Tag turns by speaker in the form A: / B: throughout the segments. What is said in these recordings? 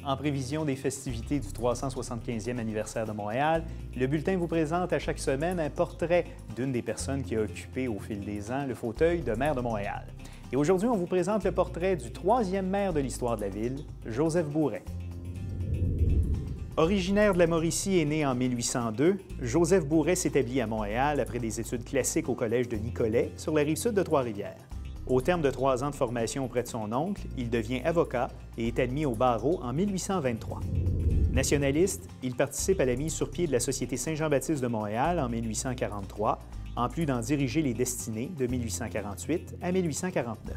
A: En prévision des festivités du 375e anniversaire de Montréal, le bulletin vous présente à chaque semaine un portrait d'une des personnes qui a occupé au fil des ans le fauteuil de maire de Montréal. Et aujourd'hui, on vous présente le portrait du troisième maire de l'histoire de la ville, Joseph Bourret. Originaire de la Mauricie et né en 1802, Joseph Bourret s'établit à Montréal après des études classiques au collège de Nicolet, sur la rive sud de Trois-Rivières. Au terme de 3 ans de formation auprès de son oncle, il devient avocat et est admis au barreau en 1823. Nationaliste, il participe à la mise sur pied de la Société Saint-Jean-Baptiste de Montréal en 1843, en plus d'en diriger les destinées de 1848 à 1849.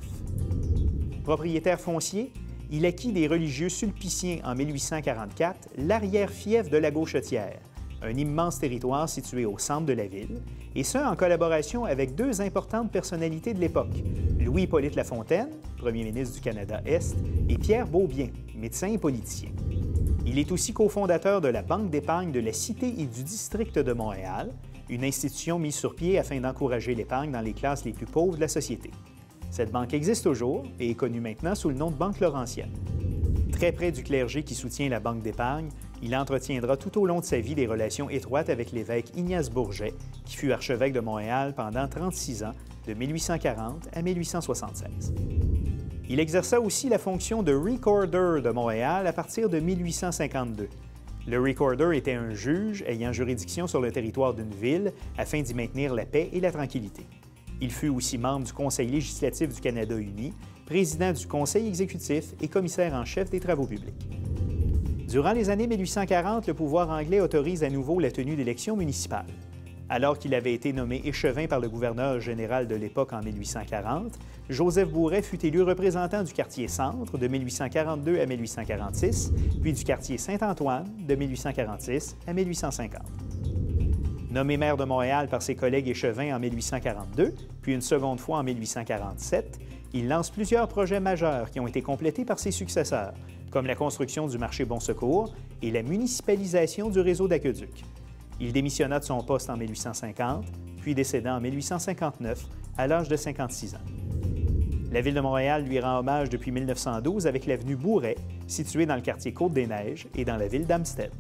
A: Propriétaire foncier, il acquit des religieux sulpiciens en 1844, l'arrière-fief de la Gauchetière, un immense territoire situé au centre de la ville, et ce, en collaboration avec 2 importantes personnalités de l'époque, Louis-Hippolyte Lafontaine, premier ministre du Canada-Est, et Pierre Beaubien, médecin et politicien. Il est aussi cofondateur de la Banque d'épargne de la Cité et du District de Montréal, une institution mise sur pied afin d'encourager l'épargne dans les classes les plus pauvres de la société. Cette banque existe toujours et est connue maintenant sous le nom de Banque Laurentienne. Très près du clergé qui soutient la Banque d'épargne, il entretiendra tout au long de sa vie des relations étroites avec l'évêque Ignace Bourget, qui fut archevêque de Montréal pendant 36 ans, de 1840 à 1876. Il exerça aussi la fonction de Recorder de Montréal à partir de 1852. Le Recorder était un juge ayant juridiction sur le territoire d'une ville afin d'y maintenir la paix et la tranquillité. Il fut aussi membre du Conseil législatif du Canada uni, président du Conseil exécutif et commissaire en chef des travaux publics. Durant les années 1840, le pouvoir anglais autorise à nouveau la tenue d'élections municipales. Alors qu'il avait été nommé échevin par le gouverneur général de l'époque en 1840, Joseph Bourret fut élu représentant du quartier Centre de 1842 à 1846, puis du quartier Saint-Antoine de 1846 à 1850. Nommé maire de Montréal par ses collègues échevins en 1842, puis une seconde fois en 1847, il lance plusieurs projets majeurs qui ont été complétés par ses successeurs, comme la construction du marché Bon Secours et la municipalisation du réseau d'aqueducs. Il démissionna de son poste en 1850, puis décéda en 1859, à l'âge de 56 ans. La Ville de Montréal lui rend hommage depuis 1912 avec l'avenue Bourret, située dans le quartier Côte-des-Neiges et dans la ville d'Amstead.